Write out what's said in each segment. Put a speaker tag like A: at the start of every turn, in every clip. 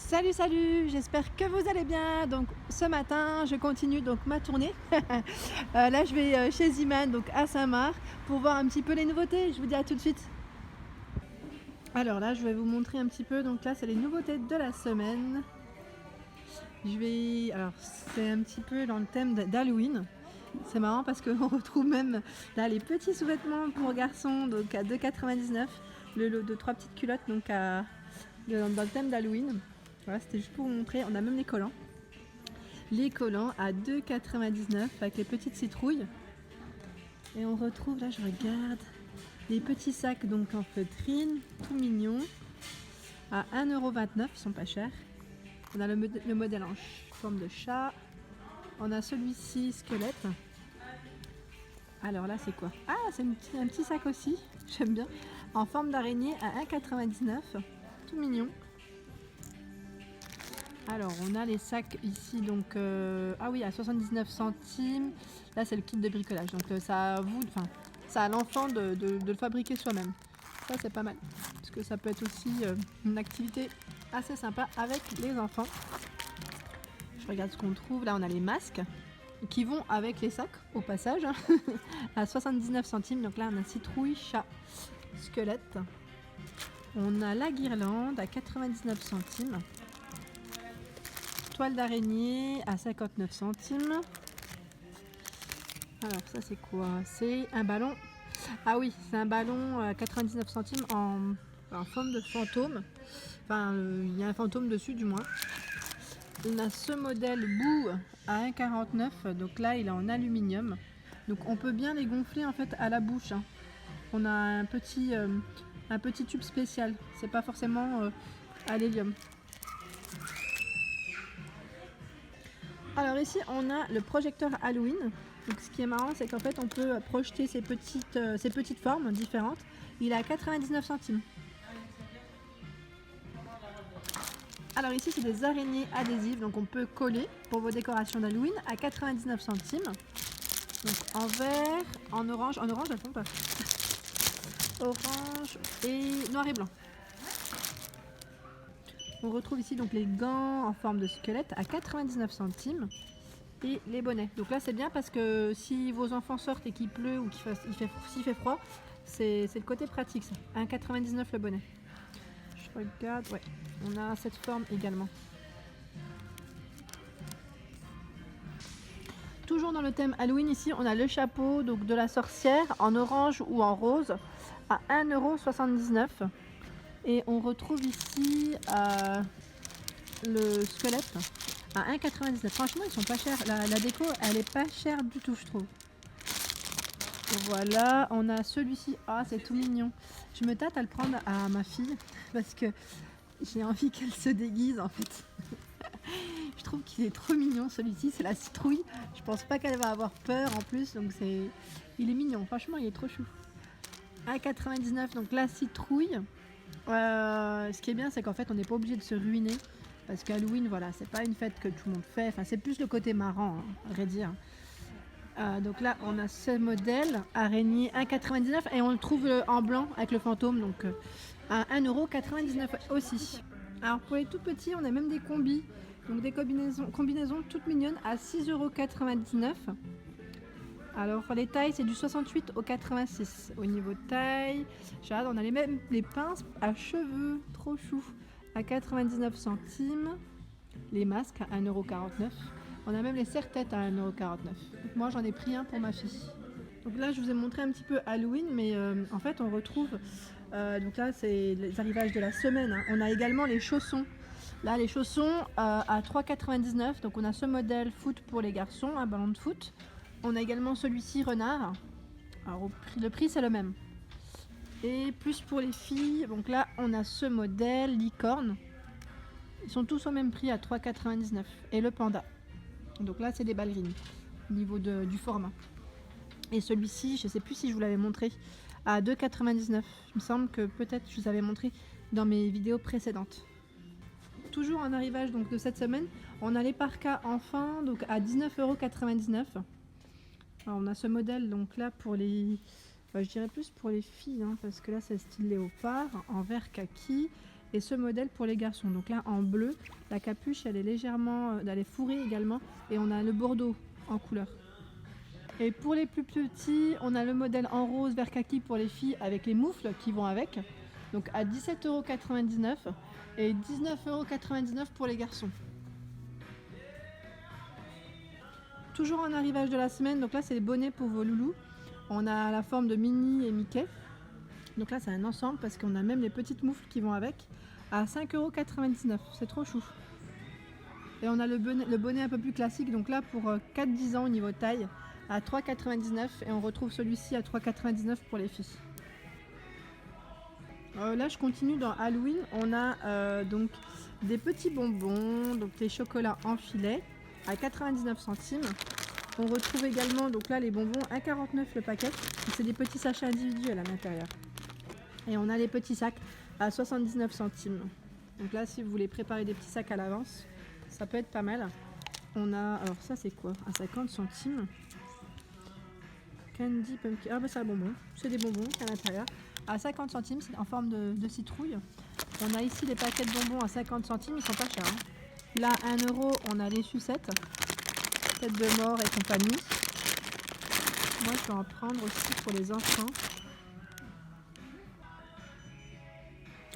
A: Salut, salut, j'espère que vous allez bien. Donc ce matin, je continue donc ma tournée. Là, je vais chez Ziman, donc à Saint-Marc, pour voir un petit peu les nouveautés. Je vous dis à tout de suite. Alors là, je vais vous montrer un petit peu. Donc là, c'est les nouveautés de la semaine. Alors c'est un petit peu dans le thème d'Halloween. C'est marrant parce qu'on retrouve même là les petits sous-vêtements pour garçons, donc à 2,99 €. Le lot de 3 petites culottes, donc dans le thème d'Halloween. Voilà, c'était juste pour vous montrer. On a même les collants. Les collants à 2,99 € avec les petites citrouilles. Et on retrouve, là je regarde, les petits sacs donc en feutrine, tout mignons, à 1,29 €, ils sont pas chers. On a le modèle en forme de chat. On a celui-ci squelette. Alors là c'est quoi? Ah, c'est un petit sac aussi, j'aime bien. En forme d'araignée à 1,99 €, tout mignon. Alors on a les sacs ici donc ah oui, à 79 centimes. Là c'est le kit de bricolage, donc ça a l'enfant de le fabriquer soi-même. Ça c'est pas mal parce que ça peut être aussi une activité assez sympa avec les enfants. Je regarde ce qu'on trouve. Là on a les masques qui vont avec les sacs au passage, hein. À 79 centimes. Donc là on a citrouille, chat, squelette. On a la guirlande à 99 centimes. Toile d'araignée à 59 centimes. Alors ça c'est quoi? C'est un ballon. Ah oui, c'est un ballon à 99 centimes en forme de fantôme. Enfin, il y a un fantôme dessus du moins. On a ce modèle Boo à 1,49 €. Donc là il est en aluminium. Donc on peut bien les gonfler en fait à la bouche, hein. On a un petit tube spécial. C'est pas forcément à l'hélium. Alors ici on a le projecteur Halloween. Donc ce qui est marrant c'est qu'en fait on peut projeter ces petites formes différentes. Il est à 99 centimes. Alors ici c'est des araignées adhésives, donc on peut coller pour vos décorations d'Halloween à 99 centimes. Donc en vert, en orange elles font pas. Orange et noir et blanc. On retrouve ici donc les gants en forme de squelette à 99 centimes et les bonnets. Donc là c'est bien parce que si vos enfants sortent et qu'il pleut ou s'il fait froid, c'est le côté pratique ça. 1,99 € le bonnet. Je regarde, ouais, on a cette forme également. Toujours dans le thème Halloween, ici on a le chapeau donc de la sorcière en orange ou en rose à 1,79 €. Et on retrouve ici le squelette à 1,99 €. Franchement, ils sont pas chers. La déco, elle est pas chère du tout, je trouve. Voilà, on a celui-ci. Ah, c'est tout mignon. Je me tâte à le prendre à ma fille parce que j'ai envie qu'elle se déguise en fait. Je trouve qu'il est trop mignon celui-ci, c'est la citrouille. Je pense pas qu'elle va avoir peur en plus, donc il est mignon. Franchement, il est trop chou. 1,99 €, donc la citrouille. Ce qui est bien, c'est qu'en fait, on n'est pas obligé de se ruiner. Parce qu'Halloween, voilà, c'est pas une fête que tout le monde fait. Enfin, c'est plus le côté marrant, hein, à vrai dire. Donc là, on a ce modèle, araignée 1,99 € et on le trouve en blanc avec le fantôme, donc à 1,99 € aussi. Alors pour les tout petits, on a même des combis, donc des combinaisons toutes mignonnes à 6,99 €. Alors les tailles, c'est du 68 au 86. Au niveau taille, on a les pinces à cheveux, trop chou, à 99 centimes. Les masques à 1,49 €. On a même les serre-têtes à 1,49 €. Donc moi j'en ai pris un pour ma fille. Donc là je vous ai montré un petit peu Halloween, mais en fait on retrouve, donc là c'est les arrivages de la semaine, hein. On a également les chaussons. Là les chaussons à 3,99 €. Donc on a ce modèle foot pour les garçons, un ballon de foot. On a également celui-ci renard. Alors le prix c'est le même. Et plus pour les filles, donc là on a ce modèle licorne. Ils sont tous au même prix à 3,99 €. Et le panda. Donc là c'est des ballerines au niveau du format. Et celui-ci, je ne sais plus si je vous l'avais montré, à 2,99 €. Il me semble que peut-être je vous avais montré dans mes vidéos précédentes. Toujours en arrivage donc de cette semaine, on a les parkas enfants donc à 19,99 €. Alors on a ce modèle donc là pour je dirais plus pour les filles, hein, parce que là c'est style léopard en vert kaki et ce modèle pour les garçons. Donc là en bleu, la capuche elle est légèrement, elle est fourrée également et on a le bordeaux en couleur. Et pour les plus petits, on a le modèle en rose vert kaki pour les filles avec les moufles qui vont avec. Donc à 17,99 € et 19,99 € pour les garçons. Toujours en arrivage de la semaine, donc là c'est les bonnets pour vos loulous. On a la forme de Minnie et Mickey. Donc là c'est un ensemble parce qu'on a même les petites moufles qui vont avec à 5,99 €. C'est trop chou. Et on a le bonnet un peu plus classique, donc là pour 4-10 ans au niveau taille à 3,99 € et on retrouve celui-ci à 3,99 € pour les filles. Là je continue dans Halloween, on a donc des petits bonbons, donc des chocolats en filet à 99 centimes. On retrouve également donc là les bonbons à 1,49 € le paquet, c'est des petits sachets individuels à l'intérieur. Et on a les petits sacs à 79 centimes. Donc là si vous voulez préparer des petits sacs à l'avance, ça peut être pas mal. On a, alors ça c'est quoi? À 50 centimes. Candy Pumpkin, ah bah c'est un bonbon, c'est des bonbons à l'intérieur. À 50 centimes, c'est en forme de citrouille. On a ici les paquets de bonbons à 50 centimes, ils sont pas chers. Hein. Là, 1 €, on a les sucettes, tête de mort et compagnie. Moi, je vais en prendre aussi pour les enfants.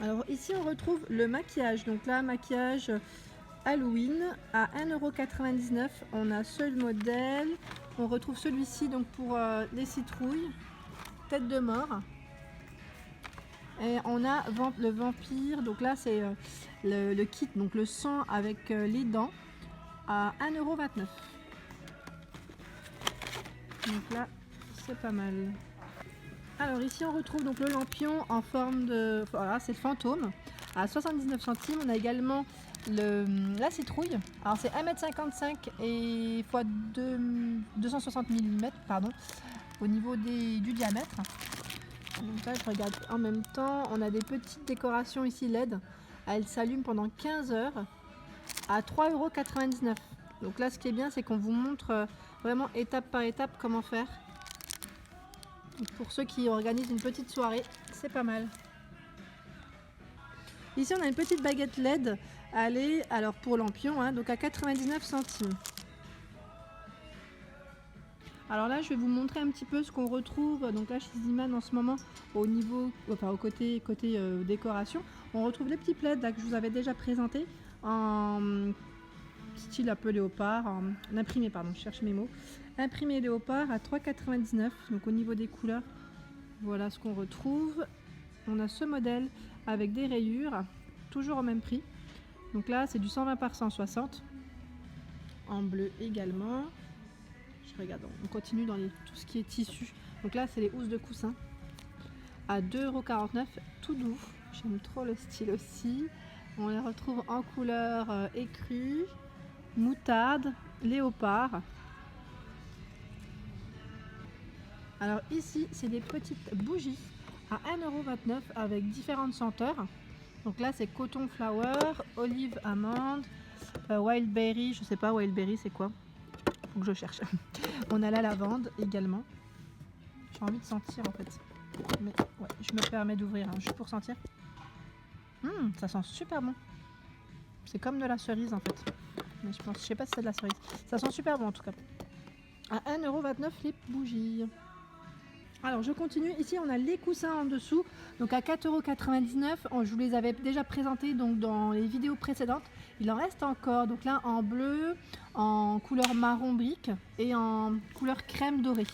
A: Alors ici, on retrouve le maquillage. Donc là, maquillage Halloween à 1,99 €. On a ce modèle. On retrouve celui-ci donc pour les citrouilles, tête de mort. Et on a le vampire, donc là c'est le kit, donc le sang avec les dents à 1,29 €. Donc là c'est pas mal. Alors ici on retrouve donc le lampion en forme de, voilà c'est le fantôme à 79 centimes. On a également la citrouille, alors c'est 1,55 m et x 260 mm pardon, au niveau du diamètre. Donc là, je regarde en même temps, on a des petites décorations ici LED. Elles s'allument pendant 15 heures à 3,99 €. Donc là, ce qui est bien, c'est qu'on vous montre vraiment étape par étape comment faire. Donc pour ceux qui organisent une petite soirée, c'est pas mal. Ici, on a une petite baguette LED. Elle est, alors pour lampion, hein, donc à 99 centimes. Alors là, je vais vous montrer un petit peu ce qu'on retrouve. Donc là, chez Ziman en ce moment, au niveau, enfin au côté décoration, on retrouve les petits plaids là, que je vous avais déjà présentés en style un peu léopard, en imprimé, pardon, je cherche mes mots. Imprimé léopard à 3,99 €. Donc au niveau des couleurs, voilà ce qu'on retrouve. On a ce modèle avec des rayures, toujours au même prix. Donc là, c'est du 120 par 160, en bleu également. Regardons, on continue dans tout ce qui est tissu. Donc là, c'est les housses de coussin à 2,49 €, tout doux. J'aime trop le style aussi. On les retrouve en couleur écrue, moutarde, léopard. Alors ici, c'est des petites bougies à 1,29 € avec différentes senteurs. Donc là, c'est coton flower, olive amande, wildberry. Je sais pas, wildberry, c'est quoi? Faut que je cherche. On a la lavande également. J'ai envie de sentir en fait. Mais ouais, je me permets d'ouvrir juste pour sentir. Ça sent super bon. C'est comme de la cerise en fait. Mais je sais pas si c'est de la cerise. Ça sent super bon en tout cas. À 1,29 € les bougies. Alors je continue. Ici on a les coussins en dessous. Donc à 4,99 €. Je vous les avais déjà présentés donc dans les vidéos précédentes. Il en reste encore. Donc là en bleu, en couleur marron brique et en couleur crème dorée.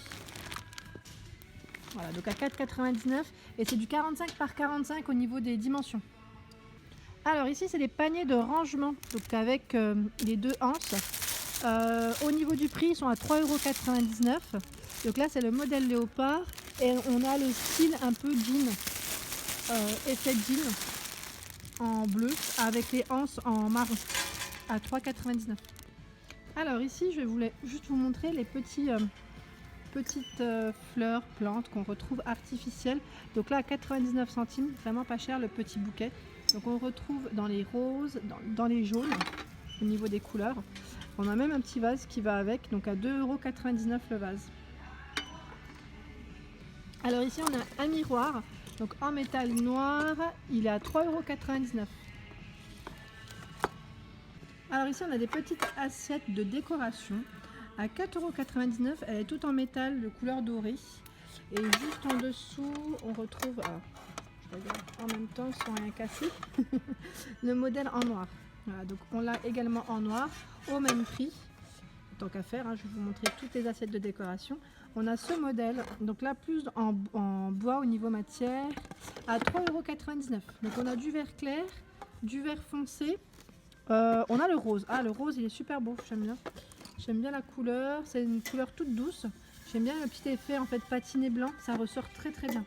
A: Voilà, donc à 4,99 € et c'est du 45 par 45 au niveau des dimensions. Alors ici c'est des paniers de rangement, donc avec les deux anses. Au niveau du prix, ils sont à 3,99 €. Donc là c'est le modèle léopard et on a le style un peu jean, effet jean en bleu avec les anses en marron à 3,99 €. Alors ici je voulais juste vous montrer les petites fleurs, plantes qu'on retrouve artificielles. Donc là à 99 centimes, vraiment pas cher le petit bouquet. Donc on retrouve dans les roses, dans les jaunes au niveau des couleurs. On a même un petit vase qui va avec, donc à 2,99 € le vase. Alors ici on a un miroir, donc en métal noir, il est à 3,99 €. Alors ici, on a des petites assiettes de décoration à 4,99 €. Elle est toute en métal de couleur dorée. Et juste en dessous, on retrouve, alors, je regarde en même temps sans rien casser, le modèle en noir. Voilà, donc on l'a également en noir au même prix. Tant qu'à faire, hein, je vais vous montrer toutes les assiettes de décoration. On a ce modèle, donc là plus en bois au niveau matière, à 3,99 €. Donc on a du vert clair, du vert foncé. On a le rose. Ah, le rose, il est super beau, j'aime bien. J'aime bien la couleur, c'est une couleur toute douce. J'aime bien le petit effet en fait patiné blanc, ça ressort très très bien.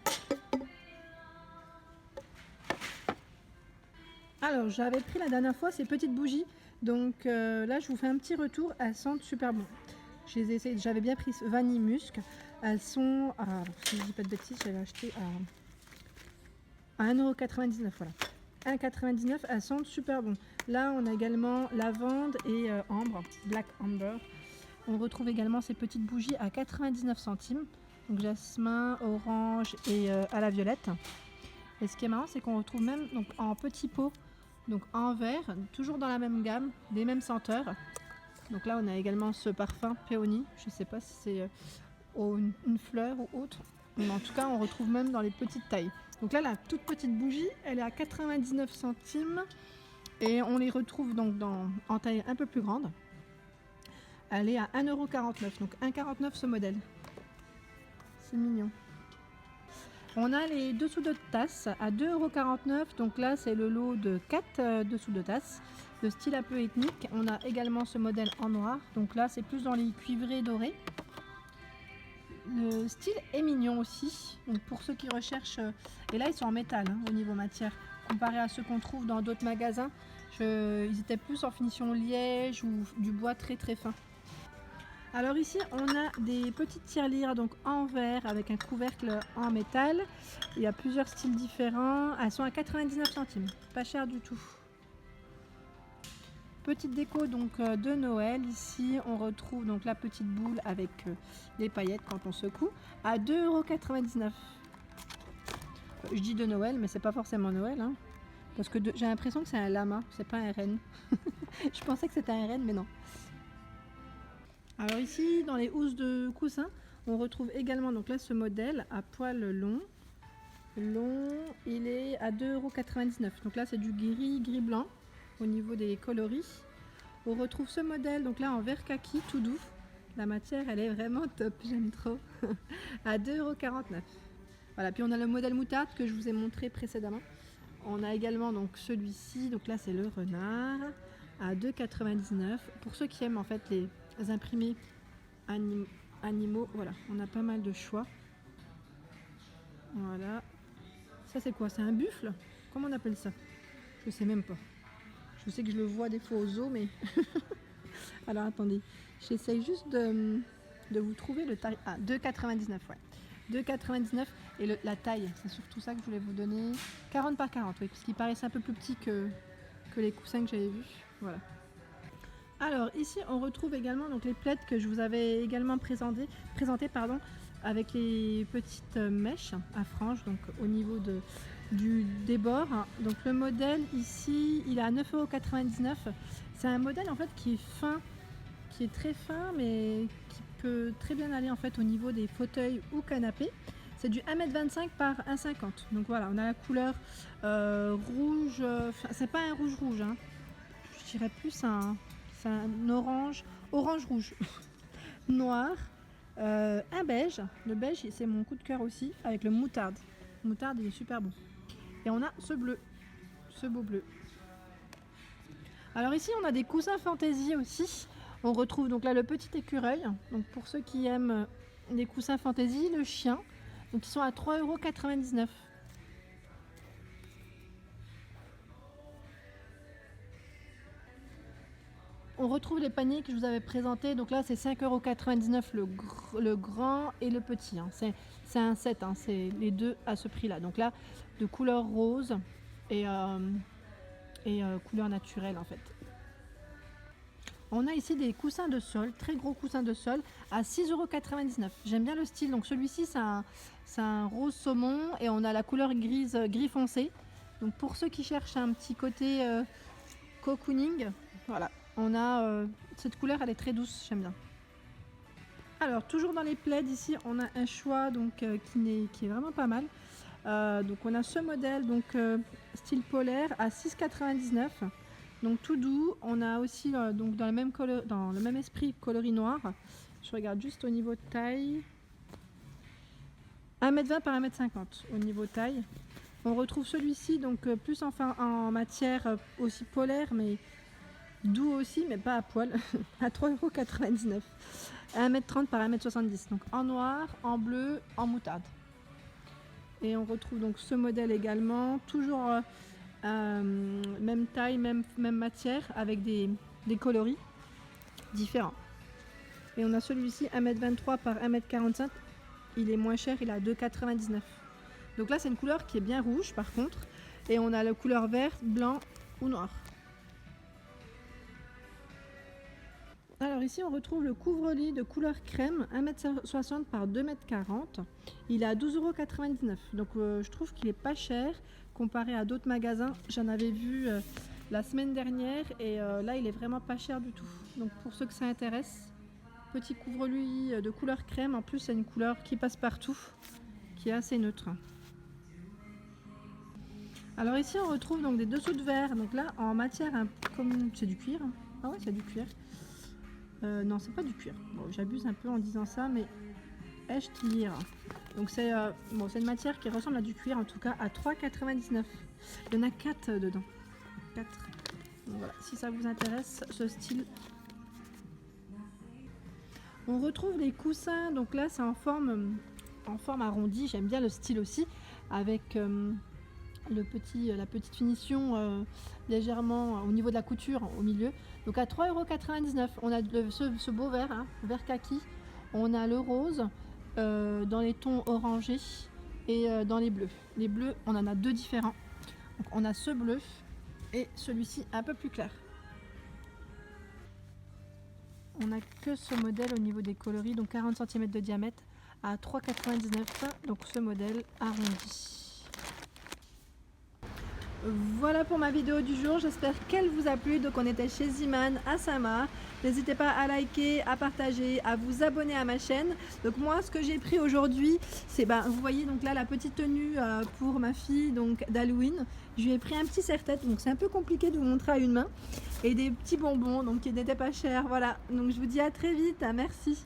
A: Alors, j'avais pris la dernière fois ces petites bougies, donc là je vous fais un petit retour, elles sentent super bon. J'avais bien pris vanille musc, elles sont, alors, si je dis pas de bêtises, j'avais acheté à 1,99 €, voilà. 1,99 €, elles sentent super bon. Là on a également lavande et ambre, black amber. On retrouve également ces petites bougies à 99 centimes, donc jasmin, orange et à la violette. Et ce qui est marrant, c'est qu'on retrouve même donc, en petits pots, donc en verre, toujours dans la même gamme, les mêmes senteurs. Donc là, on a également ce parfum péonie. Je ne sais pas si c'est une fleur ou autre. Mais en tout cas, on retrouve même dans les petites tailles. Donc là, la toute petite bougie, elle est à 99 centimes. Et on les retrouve donc en taille un peu plus grande. Elle est à 1,49 €. Donc 1,49 € ce modèle. C'est mignon. On a les dessous de tasse à 2,49 €. Donc là, c'est le lot de 4 dessous de tasse. De style un peu ethnique. On a également ce modèle en noir. Donc là, c'est plus dans les cuivrés dorés. Le style est mignon aussi. Donc pour ceux qui recherchent... Et là, ils sont en métal hein, au niveau matière. Comparé à ceux qu'on trouve dans d'autres magasins. Ils étaient plus en finition liège ou du bois très très fin. Alors ici on a des petites tirelires donc en verre avec un couvercle en métal. Il y a plusieurs styles différents. Elles sont à 99 centimes, pas cher du tout. Petite déco donc de Noël. Ici on retrouve donc la petite boule avec les paillettes quand on secoue à 2,99 €. Je dis de Noël mais c'est pas forcément Noël hein, parce que j'ai l'impression que c'est un lama, c'est pas un renne. Je pensais que c'était un renne mais non. Alors ici, dans les housses de coussins, on retrouve également donc là ce modèle à poil long. Il est à 2,99 €. Donc là, c'est du gris blanc au niveau des coloris. On retrouve ce modèle donc là en vert kaki tout doux. La matière, elle est vraiment top, j'aime trop. À 2,49 €. Voilà, puis on a le modèle moutarde que je vous ai montré précédemment. On a également donc celui-ci, donc là c'est le renard à 2,99 €. Pour ceux qui aiment en fait les imprimés animaux, voilà, on a pas mal de choix. Voilà, ça c'est quoi? C'est un buffle? Comment on appelle ça? Je sais même pas. Je sais que je le vois des fois aux zoos, mais alors attendez, j'essaye juste de vous trouver le tarif. Ah, 2,99 €, ouais. 2,99 € et la taille, c'est surtout ça que je voulais vous donner. 40 par 40, oui, parce qu'il paraissait un peu plus petit que les coussins que j'avais vus. Voilà. Alors ici on retrouve également donc les plaids que je vous avais également présenté avec les petites mèches à franges donc au niveau des bords. Donc le modèle ici il est à 9,99 €. C'est un modèle en fait qui est fin, qui est très fin mais qui peut très bien aller en fait au niveau des fauteuils ou canapés. C'est du 1,25 m par 1,50 m. Donc voilà, on a la couleur rouge, c'est pas un rouge hein. Je dirais plus un orange rouge, noir, un beige. Le beige c'est mon coup de cœur aussi avec le moutarde. Le moutarde il est super bon. Et on a ce bleu, ce beau bleu. Alors ici on a des coussins fantaisie aussi. On retrouve donc là le petit écureuil. Donc pour ceux qui aiment les coussins fantaisie, le chien. Donc ils sont à 3,99 €. On retrouve les paniers que je vous avais présentés. Donc là, c'est 5,99 € le grand et le petit. Hein. C'est un set, hein. C'est les deux à ce prix-là. Donc là, de couleur rose et couleur naturelle en fait. On a ici des coussins de sol, très gros coussins de sol, à 6,99 €. J'aime bien le style. Donc celui-ci, c'est un rose saumon et on a la couleur gris foncé. Donc pour ceux qui cherchent un petit côté cocooning, voilà. On a cette couleur, elle est très douce, j'aime bien. Alors toujours dans les plaids ici, on a un choix donc qui est vraiment pas mal. Donc on a ce modèle donc style polaire à 6,99 €. Donc tout doux. On a aussi donc dans le même esprit coloris noir. Je regarde juste au niveau de taille. 1,20 m par 1,50 m au niveau taille. On retrouve celui-ci donc plus en matière aussi polaire, mais doux aussi, mais pas à poil, à 3,99 €. 1,30 m par 1,70 m, donc en noir, en bleu, en moutarde. Et on retrouve donc ce modèle également, toujours même taille, même matière, avec des coloris différents. Et on a celui-ci 1,23 m par 1,45 m. Il est moins cher, il est à 2,99 €. Donc là c'est une couleur qui est bien rouge par contre. Et on a la couleur vert, blanc ou noir. Alors ici on retrouve le couvre-lit de couleur crème 1,60 m par 2,40 m. Il est à 12,99 €. Donc je trouve qu'il est pas cher comparé à d'autres magasins. J'en avais vu la semaine dernière et là il est vraiment pas cher du tout. Donc pour ceux que ça intéresse, petit couvre-lit de couleur crème. En plus c'est une couleur qui passe partout, qui est assez neutre. Alors ici on retrouve donc des dessous de verre. Donc là en matière comme c'est du cuir. Ah ouais, c'est du cuir. Non, c'est pas du cuir. Bon, j'abuse un peu en disant ça, mais Echtir. Donc c'est une matière qui ressemble à du cuir, en tout cas à 3,99 €. Il y en a 4 dedans. 4. Donc voilà, si ça vous intéresse, ce style. On retrouve les coussins. Donc là, c'est en forme arrondie. J'aime bien le style aussi, avec la petite finition légèrement au niveau de la couture au milieu. Donc à 3,99 €. On a ce beau vert, hein, vert kaki. On a le rose dans les tons orangés et dans les bleus. Les bleus, on en a deux différents. Donc on a ce bleu et celui-ci un peu plus clair. On n'a que ce modèle au niveau des coloris, donc 40 cm de diamètre à 3,99 €. Donc ce modèle arrondi. Voilà pour ma vidéo du jour, j'espère qu'elle vous a plu. Donc on était chez Ziman à Saint-Marc. N'hésitez pas à liker, à partager, à vous abonner à ma chaîne. Donc moi ce que j'ai pris aujourd'hui, c'est vous voyez donc là la petite tenue pour ma fille donc d'Halloween. Je lui ai pris un petit serre-tête, donc c'est un peu compliqué de vous montrer à une main. Et des petits bonbons donc qui n'étaient pas chers. Voilà, donc je vous dis à très vite, merci.